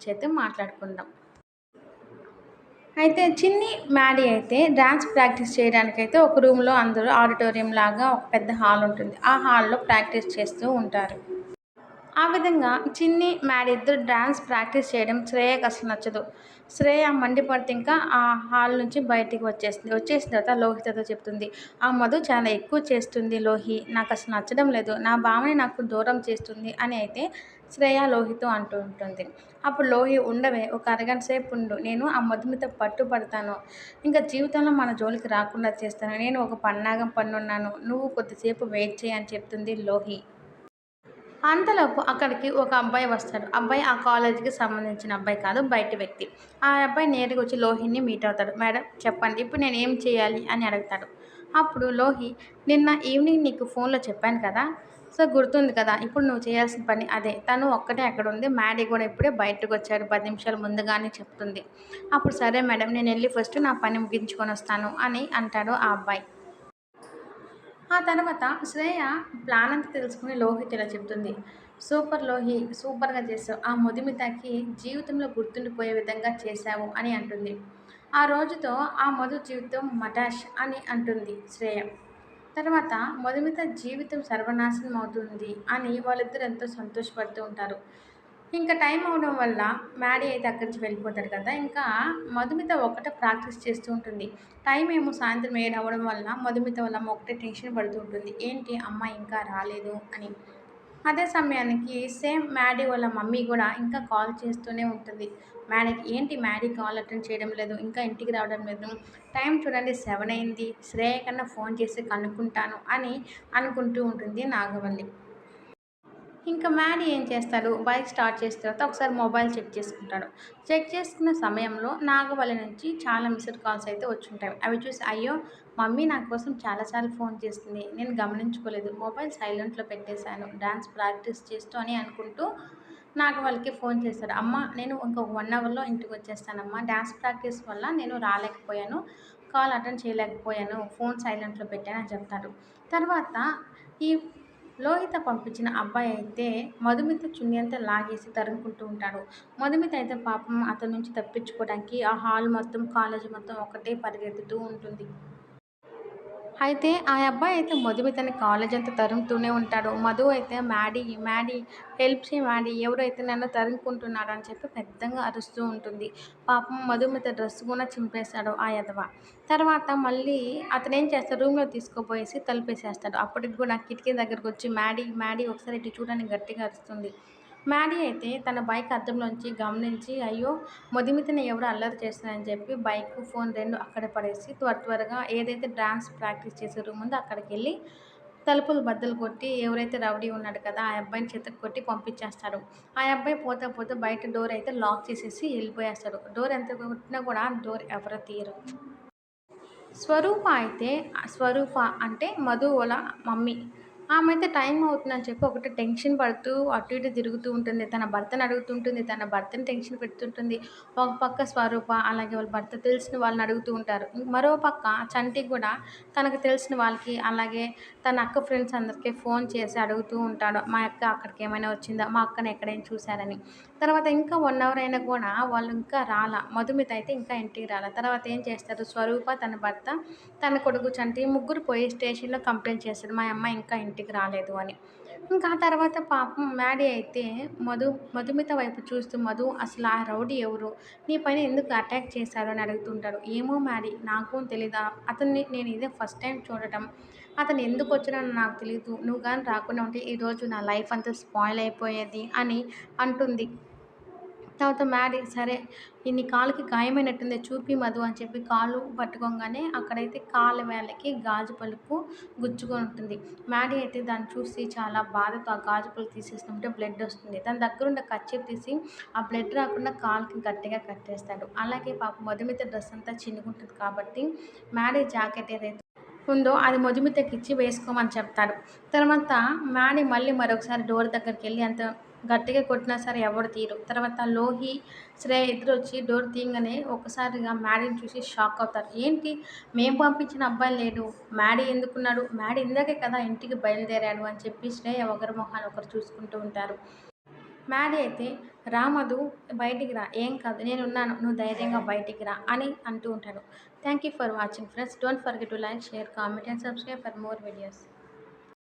గురించి అయితే మాట్లాడుకుందాం. అయితే చిన్ని, మ్యాడీ అయితే డాన్స్ ప్రాక్టీస్ చేయడానికైతే ఒక రూమ్‌లో అందరూ ఆడిటోరియంలాగా ఒక పెద్ద హాల్ ఉంటుంది. ఆ హాల్‌లో ప్రాక్టీస్ చేస్తూ ఉంటారు. ఆ విధంగా చిన్ని, మ్యాడీ ఇద్దరు డాన్స్ ప్రాక్టీస్ చేయడం శ్రేయకసలు నచ్చదు. శ్రేయ మండిపడితే ఇంకా ఆ హాల్ నుంచి బయటికి వచ్చేస్తుంది. వచ్చేసిన తర్వాత లోహితతో చెప్తుంది. "ఆ మధు చాలా ఎక్కువ చేస్తుంది లోహి. నాకసలు నచ్చడం లేదు. నా భావని నాకు దూరం చేస్తుంది" అని అయితే శ్రేయ లోహితో అంటూ ఉంటుంది. అప్పుడు లోహి "ఉండవే, ఒక అరగంట సేపు ఉండు. నేను ఆ మధుమిత పట్టుబడతాను. ఇంక జీవితంలో మన జోలికి రాకుండా చేస్తాను. నేను ఒక పన్నాగం పన్నున్నాను. నువ్వు కొద్దిసేపు వెయిట్ చెయ్యి" అని చెప్తుంది లోహి. అంతలోపు అక్కడికి ఒక అబ్బాయి వస్తాడు. అబ్బాయి ఆ కాలేజీకి సంబంధించిన అబ్బాయి కాదు, బయటి వ్యక్తి. ఆ అబ్బాయి నేరుగా వచ్చి లోహిని మీట్ అవుతాడు. "మేడం చెప్పండి, ఇప్పుడు నేనేం చేయాలి" అని అడుగుతాడు. అప్పుడు లోహి, "నిన్న ఈవినింగ్ నీకు ఫోన్‌లో చెప్పాను కదా! సో, గుర్తుంది కదా! ఇప్పుడు నువ్వు చేయాల్సిన పని అదే. తను ఒక్కటే అక్కడుంది. మ్యాడీ కూడా ఇప్పుడే బయటకొచ్చాడు 10 నిమిషాల ముందుగానే" చెప్తుంది. అప్పుడు "సరే మేడం, నేనెళ్ళి ఫస్ట్ నా పని ముగించుకొనొస్తాను" అని అంటాడు ఆ అబ్బాయి. ఆ తర్వాత శ్రేయ ప్లాన్ అంతా తెలుసుకొని లోహిత్ ఇలా చెప్తుంది. "సూపర్ లోహి! సూపర్‌గా చేశావు. ఆ మధుమితకి జీవితంలో గుర్తుండిపోయే విధంగా చేశావు" అని అంటుంది. ఆ రోజుతో ఆ మధు జీవితం మటాష్ అని అంటుంది శ్రేయ. తర్వాత మధుమిత జీవితం సర్వనాశనం అవుతుంది అని వాళ్ళిద్దరూ ఎంతో సంతోషపడుతూ ఉంటారు. ఇంకా టైం అవ్వడం వల్ల మ్యాడీ అయితే అక్కడి నుంచి వెళ్ళిపోతాడు కదా! ఇంకా మధుమిత ఒక్కటే ప్రాక్టీస్ చేస్తూ ఉంటుంది. టైం ఏమో సాయంత్రం 7 అవ్వడం వల్ల మధుమిత వాళ్ళ అమ్మ ఒకటే టెన్షన్ పడుతూ ఉంటుంది. ఏంటి అమ్మ ఇంకా రాలేదు అని. అదే సమయానికి సేమ్ మ్యాడీ వాళ్ళ మమ్మీ గూడా ఇంకా కాల్ చేస్తూనే ఉంటుంది. మ్యాడీకి, "ఏంటి మ్యాడీ కాల్ అటెండ్ చేయడం లేదు. ఇంకా ఇంటికి రావడం లేదు. టైం చూడండి 7 అయింది. శ్రేయ కన్నా ఫోన్ చేసి కనుక్కుంటాను" అని అనుకుంటూ ఉంటుంది నాగవల్లి. ఇంకా మ్యాడీ ఏం చేస్తాడు, బైక్ స్టార్ట్ చేసిన తర్వాత ఒకసారి మొబైల్ చెక్ చేసుకుంటాడు. చెక్ చేసుకున్న సమయంలో నాగవల్లి నుంచి చాలా మిస్డ్ కాల్స్ అయితే వచ్చుంటాయి. అవి చూసి, "అయ్యో! మమ్మీ నా కోసం చాలా సార్లు ఫోన్ చేస్తుంది. నేను గమనించుకోలేదు. మొబైల్ సైలెంట్‌లో పెట్టేశాను. డాన్స్ ప్రాక్టీస్ చేస్తూ" అని అనుకుంటూ నాగవల్లికి ఫోన్ చేస్తాడు. "అమ్మ, నేను ఇంకొక 1 అవర్‌లో ఇంటికొచ్చేస్తానమ్మా. డాన్స్ ప్రాక్టీస్ వల్ల నేను రాలేకపోయాను. కాల్ అటెండ్ చేయలేకపోయాను. ఫోన్ సైలెంట్‌లో పెట్టాను" అని చెప్తాడు. తర్వాత ఈ లోహిత పంపించిన అబ్బాయి అయితే మధుమిత చున్నీ అంతా లాగేసి తరుముకుంటూ ఉంటాడు. మధుమిత అయితే పాపం అతని నుంచి తప్పించుకోవడానికి ఆ హాల్ మొత్తం, కాలేజీ మొత్తం ఒకటే పరిగెత్తుతూ ఉంటుంది. అయితే ఆ అబ్బాయి అయితే మధుమితని కాలేజంతా తరుముతూనే ఉంటాడు. మధు అయితే "మ్యాడీ, మ్యాడీ హెల్ప్ చెయ్ మ్యాడీ, ఎవరో అయితే నన్ను తరుముకుంటున్నారు" అని చెప్పి పెద్దగా అరుస్తూ ఉంటుంది. పాపం మధుమిత డ్రెస్ కూడా చింపేస్తాడు ఆ ఎదవ. తర్వాత మళ్ళీ అతనేం చేస్తాడు, రూమ్‌లో తీసుకుపోయేసి తలుపేసేస్తాడు. అప్పటికి కూడా కిటికీ దగ్గరకొచ్చి "మ్యాడీ, మ్యాడీ ఒకసారి ఇటు చూడు" అని గట్టిగా అరుస్తుంది. మ్యాడీ అయితే తన బైక్ అద్దంలోంచి గమనించి, అయ్యో! మధుమితని ఎవరో అల్లరి చేస్తున్నారని చెప్పి బైకు, ఫోను 2 అక్కడే పడేసి త్వరగా ఏదైతే డాన్స్ ప్రాక్టీస్ చేసే రూమ్ ఉందో అక్కడికెళ్ళి తలుపులు బద్దలు కొట్టి ఎవరైతే రౌడీ ఉన్నాడు కదా! ఆ అబ్బాయిని చితక్కొట్టి పంపించేస్తాడు. ఆ అబ్బాయి పోతే బయట డోర్ అయితే లాక్ చేసేసి ఎళ్ళిపోయేస్తాడు. డోర్ ఎంత కొట్టినా కూడా డోర్ ఎవరు తీయరు. స్వరూప అయితే స్వరూప అంటే మధు వాళ్ళ మమ్మీ. ఆమె అయితే టైం అవుతుందని చెప్పి ఒకటే టెన్షన్ పడుతూ అటు ఇటు తిరుగుతూ ఉంటుంది. తన భర్తని అడుగుతుంటుంది. తన భర్తని టెన్షన్ పెడుతుంటుంది. ఒక పక్క స్వరూప అలాగే వాళ్ళ భర్త తెలిసిన వాళ్ళని అడుగుతూ ఉంటారు. మరో పక్క చంటి కూడా తనకు తెలిసిన వాళ్ళకి అలాగే తన అక్క ఫ్రెండ్స్ అందరికి ఫోన్ చేసి అడుగుతూ ఉంటాడు. మా అక్క అక్కడికి ఏమైనా వచ్చిందా? మా అక్కని ఎక్కడైనా చూసారని. తర్వాత ఇంకా 1 అవర్ అయినా కూడా వాళ్ళు ఇంకా రాలా. మధుమిత అయితే ఇంకా ఇంటికి రాలా. తర్వాత ఏం చేస్తారు, స్వరూప, తన భర్త, తన కొడుకు చంటి ముగ్గురు పోయి స్టేషన్‌లో కంప్లెయింట్ చేస్తారు. మా అమ్మాయి ఇంకా ఇంటికి రాలేదు అని. ఇంకా ఆ తర్వాత పాపం మ్యాడీ అయితే మధుమిత వైపు చూస్తూ, "మధు, అసలు ఆ రౌడీ ఎవరు? నీ పైన ఎందుకు అటాక్ చేశారు?" అని అడుగుతుంటాడు. "ఏమో మ్యాడీ, నాకు తెలీదా? అతన్ని నేను ఇదే ఫస్ట్ టైమ్ చూడటం. అతను ఎందుకొచ్చాడో నాకు తెలీదు. నువ్వు గాని రాకుండా ఉంటే ఈరోజు నా లైఫ్ అంతా స్పాయిల్ అయిపోయేది" అని అంటుంది. తర్వాత మ్యాడీ, "సరే, నీ కాలుకి గాయమైనట్టుంది చూపి మధు" అని చెప్పి కాలు పట్టుకోంగానే అక్కడైతే కాలు వేళ్ళకి గాజు పలుకు గుచ్చుకొని ఉంటుంది. మ్యాడీ అయితే దాన్ని చూసి చాలా బాధతో ఆ గాజు పలుకు తీసేస్తుంటే బ్లడ్ వస్తుంది. తన దగ్గరున్న కర్చీఫ్ తీసి ఆ బ్లడ్ రాకుండా కాలుకి గట్టిగా కట్టేస్తాడు. అలాగే పాపం మధుమిత డ్రెస్ అంతా చినుగుంటుంది కాబట్టి మ్యాడీ జాకెట్ ఏదైతే ఉందో అది మధుమితకిచ్చి వేసుకోమని చెప్తాడు. తర్వాత మ్యాడీ మళ్ళీ మరొకసారి డోర్ దగ్గరికెళ్ళి అంత గట్టిగా కొట్టినా సరే ఎవరు తీయరు. తర్వాత లోహి, శ్రేయ ఇద్దరొచ్చి డోర్ తీయంగానే ఒక్కసారిగా మ్యాడీని చూసి షాక్ అవుతారు. "ఏంటి, మేము పంపించిన అబ్బాయి లేడు. మ్యాడీ ఎందుకున్నాడు? మ్యాడీ ఇందాకే కదా ఇంటికి బయలుదేరాడు" అని చెప్పి శ్రేయ ఒకరి మొహాలు ఒకరు చూసుకుంటూ ఉంటారు. మ్యాడీ అయితే రా మధు బయటికి రా ఏం కాదు నేనున్నాను నువ్వు ధైర్యంగా బయటికి రా అని అంటూ ఉంటాడు. Thank you for watching friends. Don't forget to like, share, comment and subscribe for more videos.